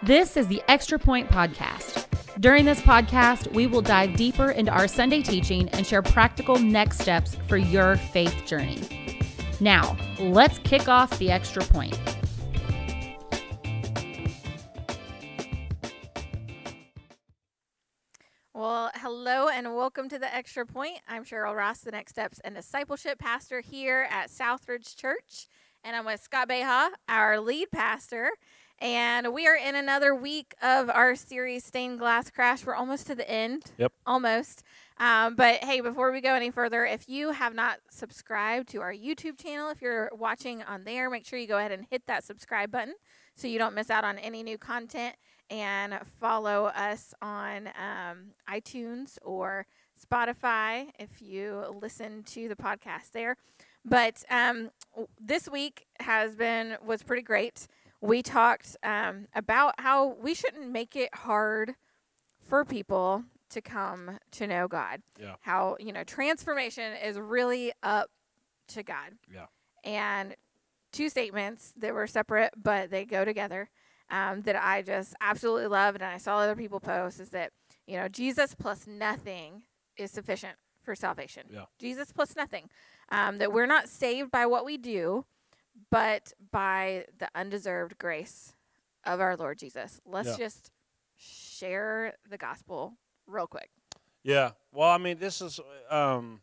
This is the Extra Point Podcast. During this podcast, we will dive deeper into our Sunday teaching and share practical next steps for your faith journey. Now, let's kick off the Extra Point. Well, hello and welcome to the Extra Point. I'm Cheryl Ross, the Next Steps and Discipleship Pastor here at Southridge Church. And I'm with Scott Beha, our lead pastor. And we are in another week of our series, Stained Glass Crash. We're almost to the end. Yep. Almost. But hey, before we go any further, if you have not subscribed to our YouTube channel, if you're watching on there, make sure you go ahead and hit that subscribe button so you don't miss out on any new content. And follow us on iTunes or Spotify if you listen to the podcast there. But this week was pretty great. We talked about how we shouldn't make it hard for people to come to know God. Yeah. How, transformation is really up to God. Yeah. And two statements that were separate, but they go together, that I just absolutely loved, and I saw other people post, is that, Jesus plus nothing is sufficient for salvation. Yeah. Jesus plus nothing. That we're not saved by what we do, but by the undeserved grace of our Lord Jesus. Let's just share the gospel real quick. Yeah. Well, I mean, this is on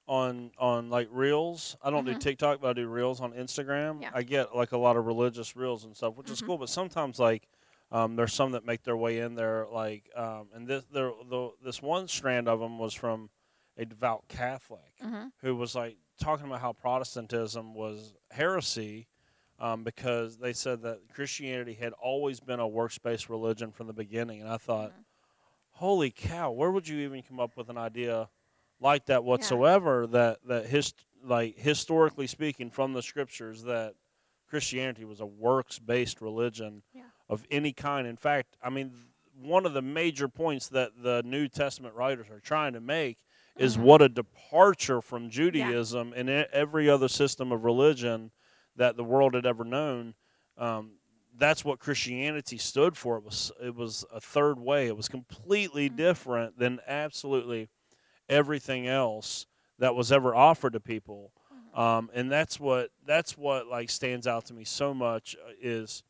like Reels. I don't do TikTok, but I do Reels on Instagram. Yeah. I get like a lot of religious Reels and stuff, which is cool. But sometimes like there's some that make their way in there. Like and this one strand of them was from a devout Catholic who was like talking about how Protestantism was heresy because they said that Christianity had always been a works-based religion from the beginning. And I thought, holy cow, where would you even come up with an idea like that whatsoever? That historically speaking, from the scriptures, that Christianity was a works-based religion of any kind. In fact, I mean, one of the major points that the New Testament writers are trying to make is what a departure from Judaism and every other system of religion that the world had ever known. That's what Christianity stood for. It was a third way. It was completely different than absolutely everything else that was ever offered to people. And that's what like stands out to me so much is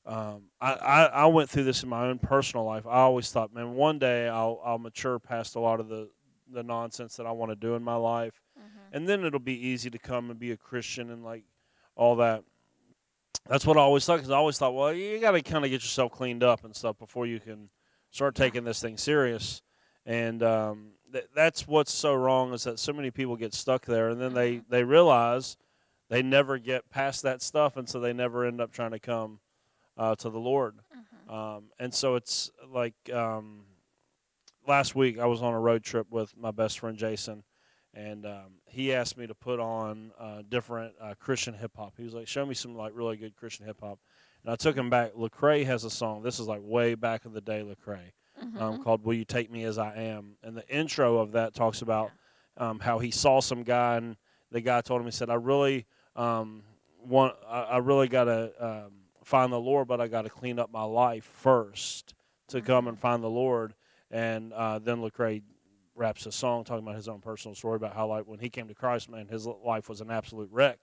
I went through this in my own personal life. I always thought, man, one day I'll mature past a lot of the nonsense that I want to do in my life. And then it'll be easy to come and be a Christian and like all that. That's what I always thought, because I always thought, well, you got to kind of get yourself cleaned up and stuff before you can start taking this thing serious. And that's what's so wrong, is that so many people get stuck there, and then they realize they never get past that stuff, and so they never end up trying to come to the Lord. And so it's like last week I was on a road trip with my best friend Jason, and he asked me to put on different Christian hip-hop. He was like, show me some like really good Christian hip-hop. And I took him back. Lecrae has a song. This is like way back in the day, Lecrae, called Will You Take Me As I Am. And the intro of that talks about how he saw some guy, and the guy told him, he said, I really got to find the Lord, but I got to clean up my life first to come and find the Lord. And then Lecrae raps a song talking about his own personal story about how, like, when he came to Christ, man, his life was an absolute wreck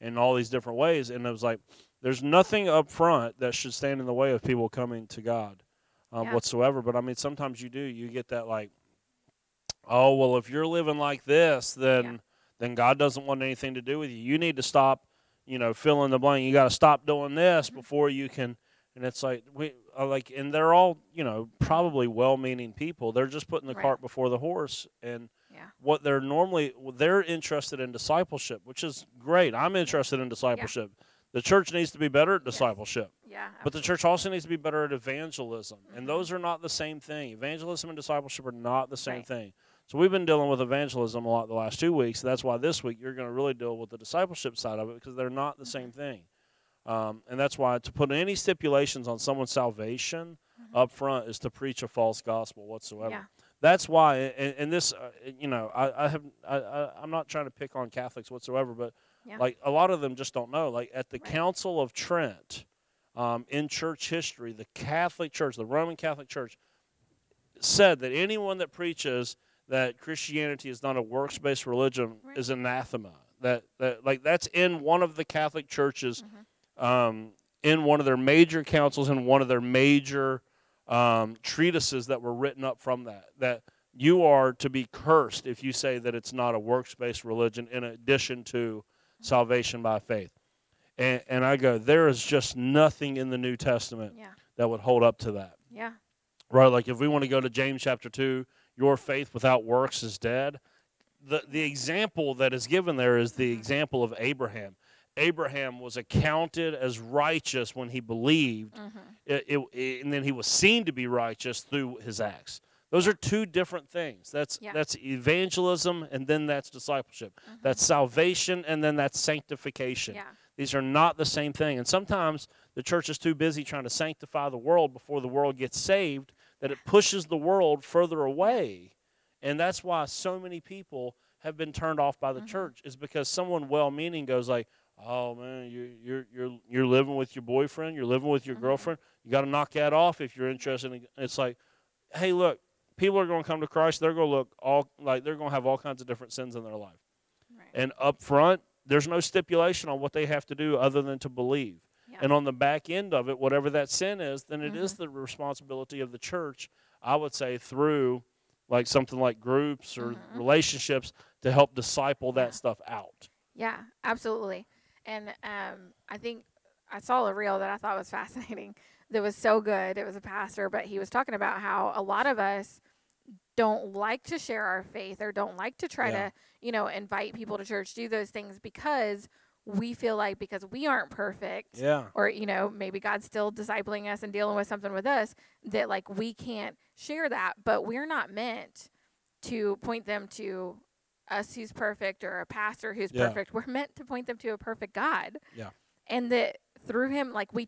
in all these different ways. And it was like, there's nothing up front that should stand in the way of people coming to God whatsoever. But, I mean, sometimes you do. You get that, like, oh, well, if you're living like this, then God doesn't want anything to do with you. You need to stop, fill in the blank. You got to stop doing this before you can. And it's like, and they're all, probably well-meaning people. They're just putting the cart before the horse. And what they're interested in discipleship, which is great. I'm interested in discipleship. The church needs to be better at discipleship. But the church also needs to be better at evangelism. And those are not the same thing. Evangelism and discipleship are not the same thing. So we've been dealing with evangelism a lot the last 2 weeks. That's why this week you're going to really deal with the discipleship side of it, because they're not the same thing. And that's why to put any stipulations on someone's salvation up front is to preach a false gospel whatsoever. That's why, and this, I'm not trying to pick on Catholics whatsoever, but like a lot of them just don't know. Like at the Council of Trent, in church history, the Catholic Church, the Roman Catholic Church, said that anyone that preaches that Christianity is not a works-based religion is anathema. That's in one of the Catholic churches, in one of their major councils, in one of their major treatises that were written up from that you are to be cursed if you say that it's not a works-based religion in addition to salvation by faith. And I go, there is just nothing in the New Testament that would hold up to that. Yeah. Right, like if we want to go to James chapter 2, your faith without works is dead. The example that is given there is the example of Abraham. Abraham was accounted as righteous when he believed, and then he was seen to be righteous through his acts. Those are two different things. That's evangelism, and then that's discipleship. That's salvation, and then that's sanctification. Yeah. These are not the same thing. And sometimes the church is too busy trying to sanctify the world before the world gets saved that it pushes the world further away. And that's why so many people have been turned off by the church, is because someone well-meaning goes like, oh, man, you're living with your boyfriend, you're living with your girlfriend, you got to knock that off if you're interested. It's like, hey, look, people are going to come to Christ, they're going to look they're going to have all kinds of different sins in their life. Right. And up front, there's no stipulation on what they have to do other than to believe. Yeah. And on the back end of it, whatever that sin is, then it is the responsibility of the church, I would say, through like something like groups or relationships to help disciple that stuff out. Yeah, absolutely. And I think I saw a reel that I thought was fascinating that was so good. It was a pastor, but he was talking about how a lot of us don't like to share our faith or don't like to try to, invite people to church, do those things because we feel like because we aren't perfect or, maybe God's still discipling us and dealing with something with us that like we can't share that, but we're not meant to point them to us who's perfect or a pastor who's perfect. We're meant to point them to a perfect God. Yeah. And that through him, we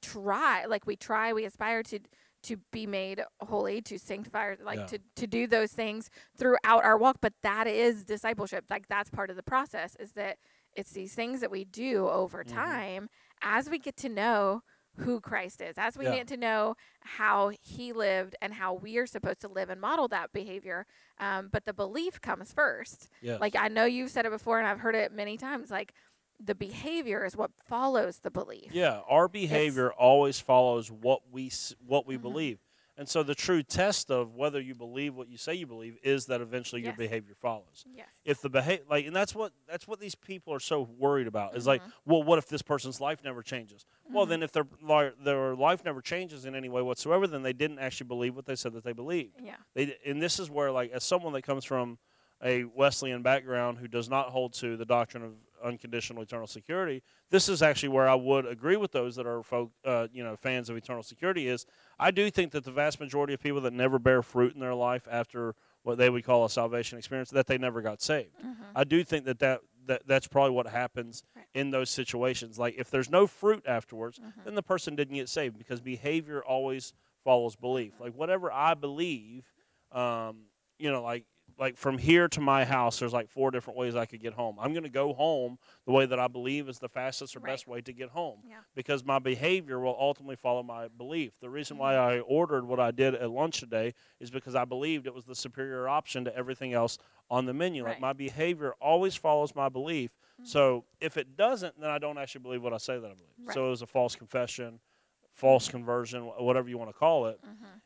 aspire to be made holy, to sanctify, to do those things throughout our walk. But that is discipleship. That's part of the process, is that it's these things that we do over time as we get to know who Christ is, as we get to know how he lived and how we are supposed to live and model that behavior. But the belief comes first. Yes. I know you've said it before and I've heard it many times, the behavior is what follows the belief. Yeah, our behavior always follows what we believe. And so the true test of whether you believe what you say you believe is that eventually your behavior follows. Yes. If the and that's what these people are so worried about. Is well, what if this person's life never changes? Well, then if their life never changes in any way whatsoever, then they didn't actually believe what they said that they believed. Yeah. And this is where, as someone that comes from a Wesleyan background who does not hold to the doctrine of unconditional eternal security, this is actually where I would agree with those that are fans of eternal security. Is I do think that the vast majority of people that never bear fruit in their life after what they would call a salvation experience, that they never got saved. I do think that's probably what happens in those situations. If there's no fruit afterwards, then the person didn't get saved, because behavior always follows belief. Whatever I believe, from here to my house, there's 4 different ways I could get home. I'm going to go home the way that I believe is the fastest or best way to get home, because my behavior will ultimately follow my belief. The reason why I ordered what I did at lunch today is because I believed it was the superior option to everything else on the menu. My behavior always follows my belief. So if it doesn't, then I don't actually believe what I say that I believe. So it was a false confession, false conversion, whatever you want to call it,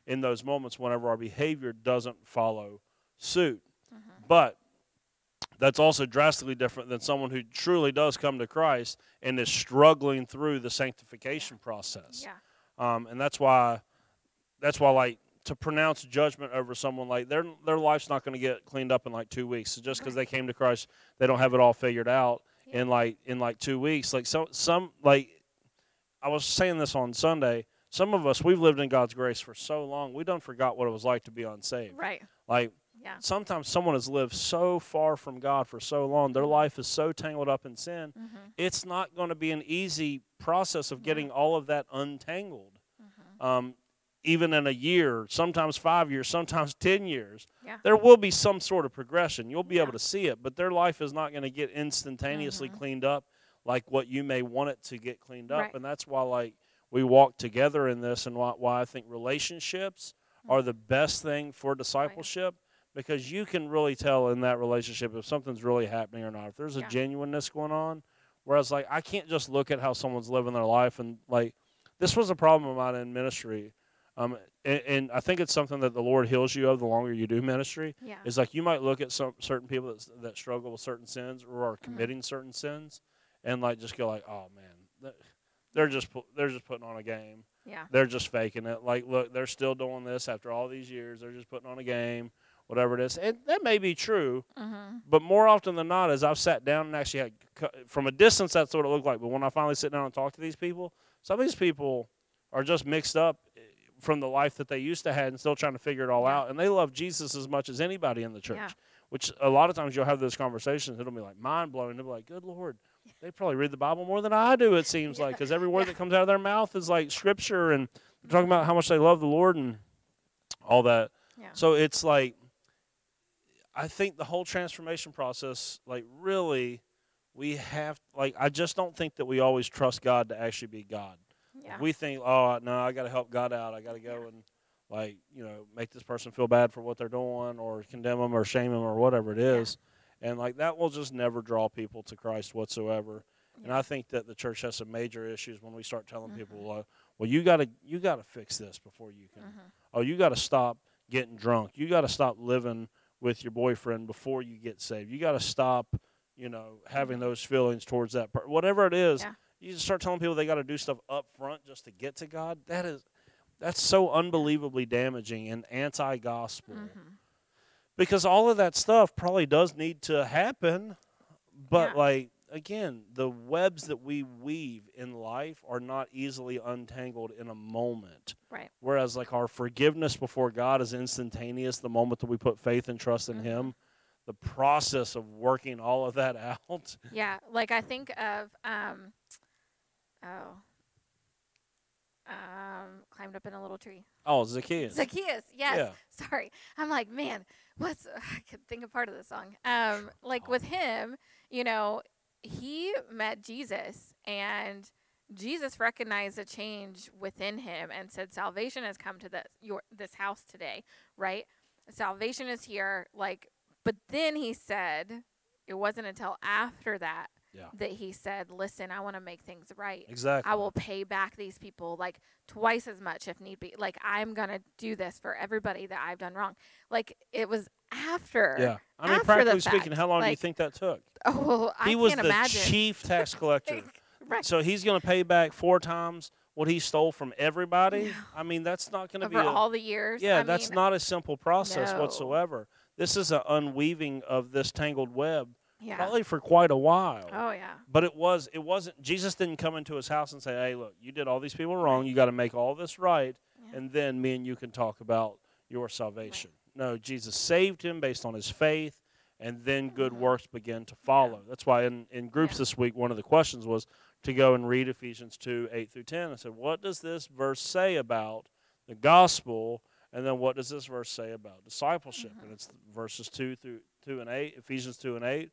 in those moments whenever our behavior doesn't follow suit. But that's also drastically different than someone who truly does come to Christ and is struggling through the sanctification process. And that's why to pronounce judgment over someone, their life's not going to get cleaned up in 2 weeks. So just because they came to Christ, they don't have it all figured out in 2 weeks. I was saying this on Sunday, some of us, we've lived in God's grace for so long, we done forgot what it was like to be unsaved. Right. Sometimes someone has lived so far from God for so long, their life is so tangled up in sin, it's not going to be an easy process of getting all of that untangled. Even in a year, sometimes 5 years, sometimes 10 years, there will be some sort of progression. You'll be able to see it, but their life is not going to get instantaneously cleaned up like what you may want it to get cleaned up. And that's why, we walk together in this, and why I think relationships are the best thing for discipleship, because you can really tell in that relationship if something's really happening or not. If there's a genuineness going on, whereas, like, I can't just look at how someone's living their life and, like, this was a problem of mine in ministry. And I think it's something that the Lord heals you of the longer you do ministry. Yeah. Is like you might look at certain people that struggle with certain sins or are committing certain sins, and like just go like, oh man, they're just putting on a game. Yeah. They're just faking it. Like, look, they're still doing this after all these years. They're just putting on a game, whatever it is. And that may be true, but more often than not, as I've sat down and actually had, from a distance, that's what it looked like. But when I finally sit down and talk to these people, some of these people are just mixed up from the life that they used to have and still trying to figure it all out. And they love Jesus as much as anybody in the church, which a lot of times you'll have those conversations. It'll be like mind-blowing. They'll be like, good Lord, they probably read the Bible more than I do, it seems like, because every word that comes out of their mouth is like Scripture, and they're talking about how much they love the Lord and all that. Yeah. So it's like, I think the whole transformation process, like, really, we have, like, I just don't think that we always trust God to actually be God. Yeah. We think, oh, no, I got to help God out. I got to go and, like, make this person feel bad for what they're doing or condemn them or shame them or whatever it is. And, like, that will just never draw people to Christ whatsoever. And I think that the church has some major issues when we start telling people, well, you got to fix this before you can. Oh, you got to stop getting drunk. You got to stop living with your boyfriend before you get saved. You got to stop, having those feelings towards that person. Whatever it is. Yeah. You just start telling people they got to do stuff up front just to get to God. That's so unbelievably damaging and anti-gospel. Because all of that stuff probably does need to happen, but like, again, the webs that we weave in life are not easily untangled in a moment. Right. Whereas, like, our forgiveness before God is instantaneous the moment that we put faith and trust in Him. The process of working all of that out. Yeah, like I think of climbed up in a little tree. Oh, Zacchaeus. Zacchaeus, yes. Yeah. Sorry. I'm like, man, I could think of part of the song. With him, he met Jesus, and Jesus recognized a change within him and said, salvation has come to this house today, right? Salvation is here, but then he said, it wasn't until after that that he said, listen, I want to make things right. Exactly. I will pay back these people twice as much if need be. I'm going to do this for everybody that I've done wrong. It was after. Yeah. I mean, practically speaking, how long do you think that took? Oh, well, I can't imagine. He was the chief tax collector. Right. So he's going to pay back 4 times what he stole from everybody. Yeah. I mean, that's not going to be all the years. Yeah, that's not a simple process whatsoever. This is an unweaving of this tangled web. Yeah. Probably for quite a while. Oh, yeah. But it wasn't, Jesus didn't come into his house and say, hey, look, you did all these people wrong. You got to make all this right. Yeah. And then me and you can talk about your salvation. Right. No, Jesus saved him based on his faith, and then good works begin to follow. Yeah. That's why in groups this week, one of the questions was to go and read Ephesians 2, 8 through 10. I said, what does this verse say about the gospel? And then what does this verse say about discipleship? And it's verses 2 and 8, Ephesians 2 and 8.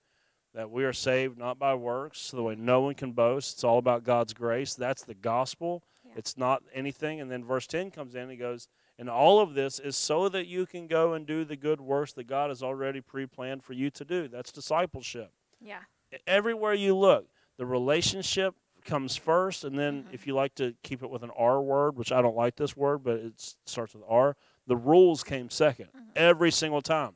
That we are saved not by works, so the way no one can boast. It's all about God's grace. That's the gospel. Yeah. It's not anything. And then verse 10 comes in and he goes, and all of this is so that you can go and do the good works that God has already pre-planned for you to do. That's discipleship. Yeah. Everywhere you look, the relationship comes first, and then if you like to keep it with an R word, which I don't like this word, but it starts with R, the rules came second every single time.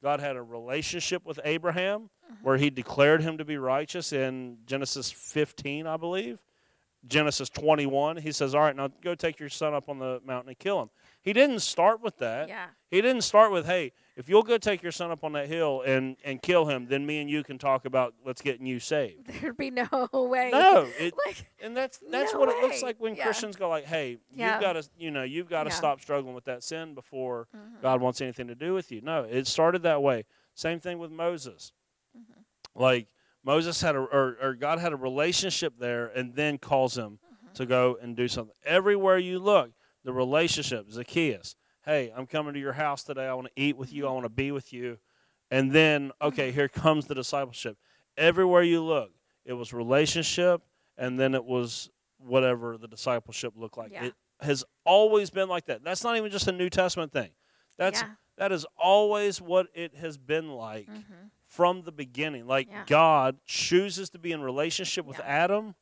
God had a relationship with Abraham where he declared him to be righteous in Genesis 15, I believe. Genesis 21, he says, all right, now go take your son up on the mountain and kill him. He didn't start with that. Yeah. He didn't start with, hey, if you'll go take your son up on that hill and kill him, then me and you can talk about let's getting you saved. There'd be no way. No. And that's no what it looks like when Christians go like, hey, you've got to stop struggling with that sin before God wants anything to do with you. No, it started that way. Same thing with Moses. Moses had God had a relationship there and then calls him to go and do something. Everywhere you look, the relationship, Zacchaeus, hey, I'm coming to your house today. I want to eat with you. I want to be with you. And then, okay, here comes the discipleship. Everywhere you look, it was relationship, and then it was whatever the discipleship looked like. Yeah. It has always been like that. That's not even just a New Testament thing. That is always what it has been like from the beginning. Like God chooses to be in relationship with Adam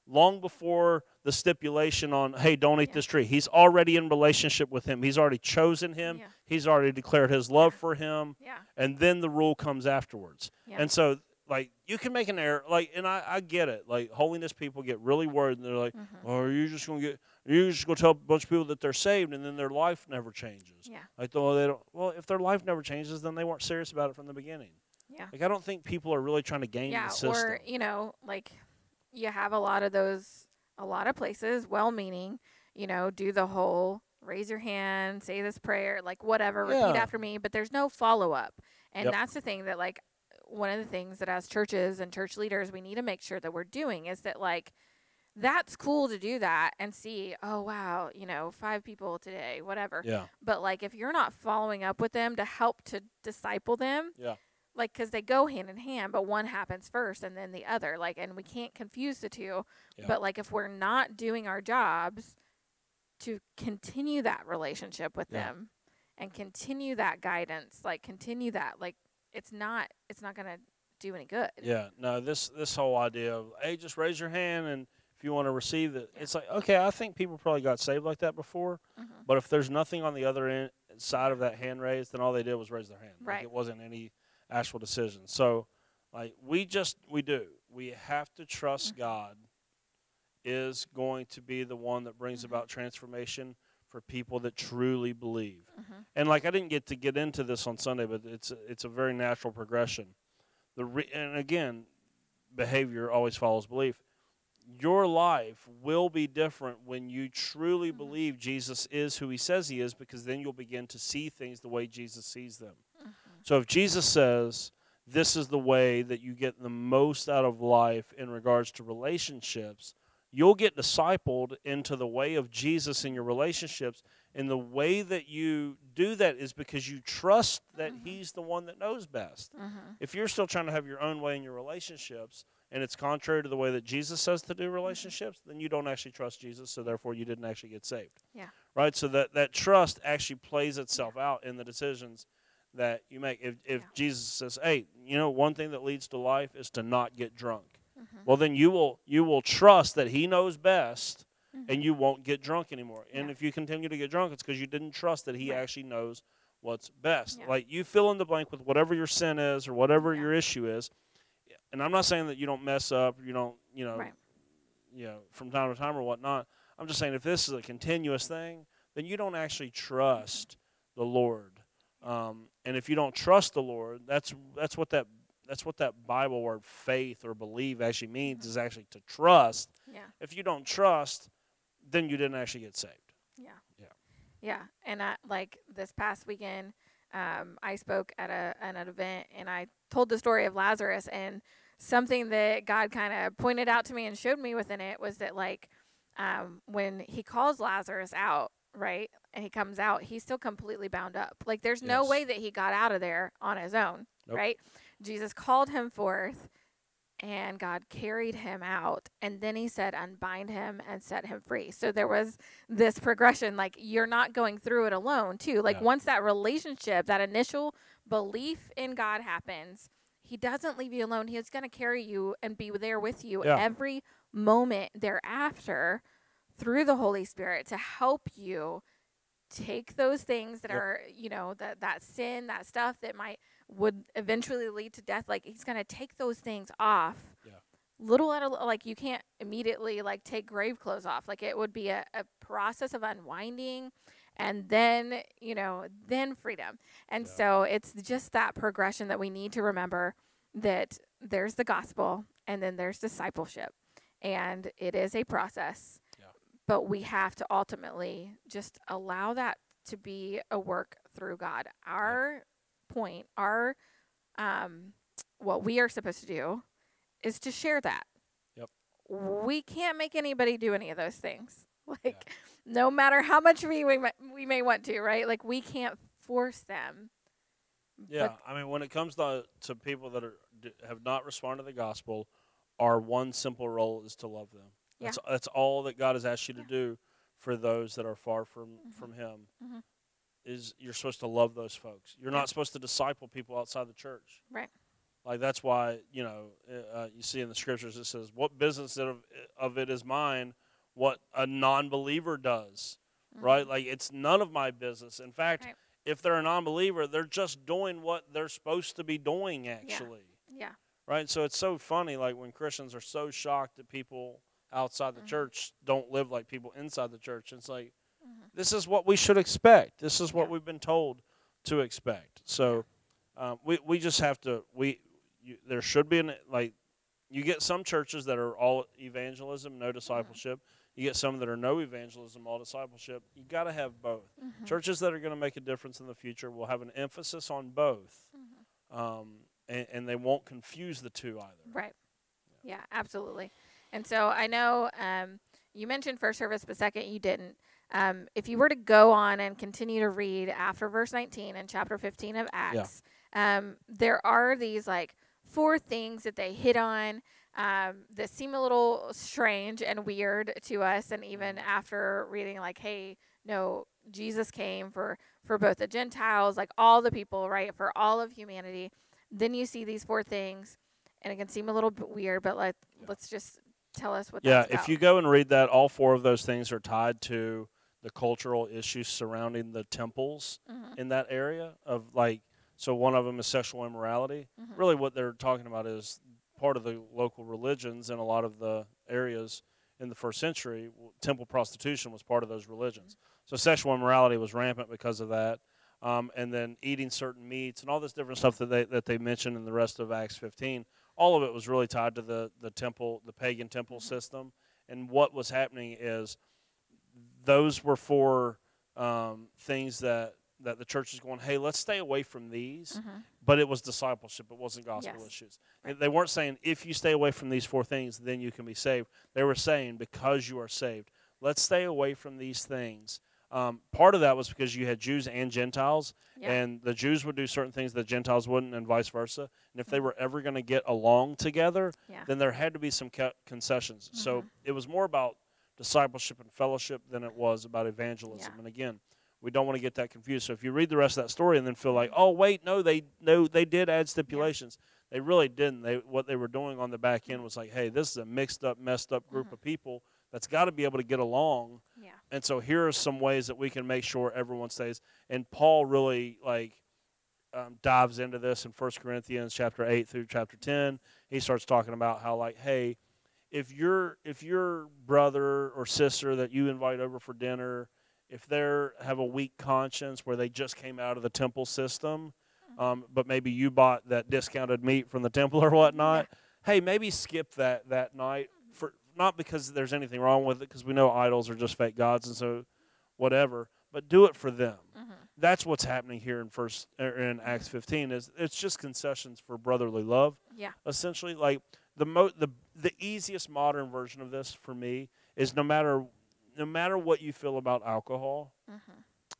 long before the stipulation on, hey, don't eat this tree. He's already in relationship with him. He's already chosen him. Yeah. He's already declared his love for him. Yeah. And then the rule comes afterwards. Yeah. And so, like, you can make an error. Like, and I get it. Like, holiness people get really worried, and they're like, oh, you're just going to tell a bunch of people that they're saved, and then their life never changes. Yeah. Like, well, if their life never changes, then they weren't serious about it from the beginning. Yeah. Like, I don't think people are really trying to game the system. Or, like, you have a lot of places, well-meaning, do the whole raise your hand, say this prayer, like whatever, repeat after me, but there's no follow-up. And that's the thing that, like, one of the things that as churches and church leaders we need to make sure that we're doing is that, like, that's cool to do that and see, oh, wow, 5 people today, whatever. Yeah. But, like, if you're not following up with them to help to disciple them, like, because they go hand in hand, but one happens first and then the other. Like, and we can't confuse the two. Yeah. But, like, if we're not doing our jobs to continue that relationship with them and continue that guidance, like, continue that, like, it's not going to do any good. Yeah. No, this whole idea of, hey, just raise your hand and if you want to receive it. It's like, okay, I think people probably got saved like that before. But if there's nothing on the other side of that hand raised, then all they did was raise their hand. Right. Like, it wasn't any actual decision. So, like, we have to trust God is going to be the one that brings about transformation for people that truly believe. And, like, I didn't get into this on Sunday, but it's a very natural progression. And again, behavior always follows belief. Your life will be different when you truly believe Jesus is who he says he is, because then you'll begin to see things the way Jesus sees them. So if Jesus says, this is the way that you get the most out of life in regards to relationships, you'll get discipled into the way of Jesus in your relationships. And the way that you do that is because you trust that he's the one that knows best. If you're still trying to have your own way in your relationships, and it's contrary to the way that Jesus says to do relationships, then you don't actually trust Jesus, so therefore you didn't actually get saved. Yeah. Right? So that trust actually plays itself out in the decisions that you make. If Jesus says, hey, one thing that leads to life is to not get drunk. Well, then you will trust that he knows best, and you won't get drunk anymore. And if you continue to get drunk, it's because you didn't trust that he actually knows what's best. Like, you fill in the blank with whatever your sin is or whatever your issue is. And I'm not saying that you don't mess up, you don't, from time to time or whatnot. I'm just saying if this is a continuous thing, then you don't actually trust the Lord. And if you don't trust the Lord, that's what that Bible word faith or believe actually means, is actually to trust. Yeah. If you don't trust, then you didn't actually get saved. Yeah. Yeah. Yeah. And like this past weekend, I spoke at an event, and I told the story of Lazarus, and something that God kind of pointed out to me and showed me within it was that, like, when he calls Lazarus out, right, and he comes out, he's still completely bound up. Like, there's no way that he got out of there on his own, right? Jesus called him forth, and God carried him out, and then he said, unbind him and set him free. So there was this progression, like, you're not going through it alone, too. Like, once that relationship, that initial belief in God happens, he doesn't leave you alone. He's going to carry you and be there with you every moment thereafter through the Holy Spirit to help you take those things that are, that sin, that stuff that would eventually lead to death. Like, he's going to take those things off little at a, like, you can't immediately, like, take grave clothes off. Like, it would be a process of unwinding, and then, then freedom. And so it's just that progression that we need to remember, that there's the gospel and then there's discipleship, and it is a process, but we have to ultimately just allow that to be a work through God. Our point, what we are supposed to do is to share that. We can't make anybody do any of those things. Like, no matter how much we may want to, right? Like, we can't force them. Yeah, I mean, when it comes to people that have not responded to the gospel, our one simple role is to love them. Yeah. That's all that God has asked you to do for those that are far from Him. Mm-hmm. Is you're supposed to love those folks. You're not supposed to disciple people outside the church. Right. Like that's why you see in the scriptures it says, "What business of it is mine? What a non-believer does." Right? Like it's none of my business. In fact, if they're a non-believer, they're just doing what they're supposed to be doing. Actually. Yeah. Right. So it's so funny, like when Christians are so shocked that people outside the church don't live like people inside the church. It's like, this is what we should expect. This is what we've been told to expect. So we just have to, there should be, you get some churches that are all evangelism, no discipleship. You get some that are no evangelism, all discipleship. You got to have both. Churches that are going to make a difference in the future will have an emphasis on both. And they won't confuse the two either. Right. Yeah, absolutely. And so I know you mentioned first service, but second you didn't. If you were to go on and continue to read after verse 19 in chapter 15 of Acts, there are these 4 things that they hit on that seem a little strange and weird to us. And even after reading hey, no, Jesus came for both the Gentiles, all the people, right, for all of humanity. Then you see these 4 things, and it can seem a little bit weird, but let's just tell us what that's about. If you go and read that, all 4 of those things are tied to the cultural issues surrounding the temples in that area of so one of them is sexual immorality. Really what they're talking about is part of the local religions in a lot of the areas in the first century. Temple prostitution was part of those religions. So sexual immorality was rampant because of that. And then eating certain meats and all this different stuff that they mentioned in the rest of Acts 15, all of it was really tied to the temple, the pagan temple system. And what was happening is those were 4 things that the church is going, hey, let's stay away from these. But it was discipleship. It wasn't gospel issues. Right. They weren't saying, if you stay away from these 4 things, then you can be saved. They were saying, because you are saved, let's stay away from these things. Part of that was because you had Jews and Gentiles, and the Jews would do certain things that Gentiles wouldn't, and vice versa. And if they were ever going to get along together, then there had to be some concessions. So it was more about discipleship and fellowship than it was about evangelism. And again, we don't want to get that confused. So if you read the rest of that story and then feel like, oh wait, no, they did add stipulations. They really didn't. What they were doing on the back end was hey, this is a mixed up, messed up group of people that's got to be able to get along. And so here are some ways that we can make sure everyone stays. And Paul really dives into this in 1 Corinthians chapter 8 through chapter 10. He starts talking about how hey, if your brother or sister that you invite over for dinner, if they have a weak conscience where they just came out of the temple system, but maybe you bought that discounted meat from the temple or whatnot, hey, maybe skip that night. Not because there's anything wrong with it, because we know idols are just fake gods, and so whatever. But do it for them. That's what's happening here in Acts 15. Is it's just concessions for brotherly love. Yeah. Essentially, the easiest modern version of this for me is no matter what you feel about alcohol,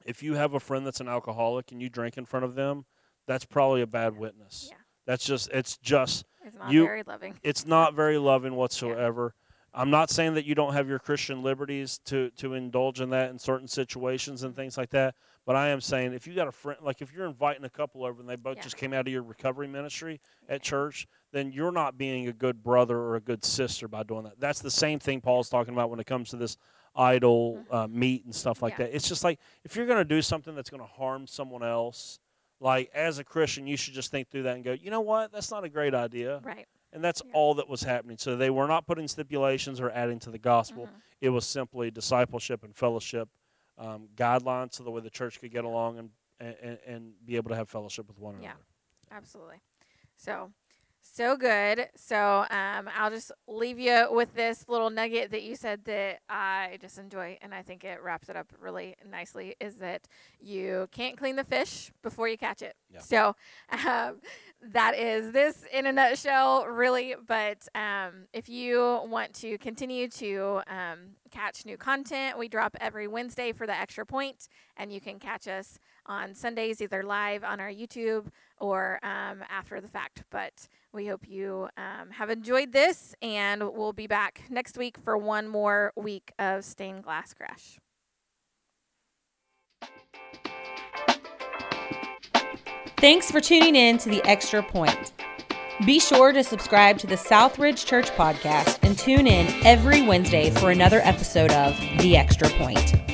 if you have a friend that's an alcoholic and you drink in front of them, that's probably a bad witness. Yeah. It's not very loving. It's not very loving whatsoever. I'm not saying that you don't have your Christian liberties to indulge in that in certain situations and things like that, but I am saying if you got a friend, if you're inviting a couple over and they both just came out of your recovery ministry at church, then you're not being a good brother or a good sister by doing that. That's the same thing Paul's talking about when it comes to this idol meat and stuff like that. It's just if you're going to do something that's going to harm someone else, as a Christian, you should just think through that and go, you know what, that's not a great idea. Right. And that's all that was happening. So they were not putting stipulations or adding to the gospel. It was simply discipleship and fellowship, guidelines so the way the church could get along and be able to have fellowship with one another. Yeah, absolutely. So good. So I'll just leave you with this little nugget that you said that I just enjoy, and I think it wraps it up really nicely, is that you can't clean the fish before you catch it. Yeah. So that is this in a nutshell, really. But if you want to continue to catch new content, we drop every Wednesday for the Extra Point, and you can catch us on Sundays either live on our YouTube or after the fact. But we hope you have enjoyed this, and we'll be back next week for one more week of Stained Glass Crash. Thanks for tuning in to The Extra Point. Be sure to subscribe to the Southridge Church podcast and tune in every Wednesday for another episode of The Extra Point.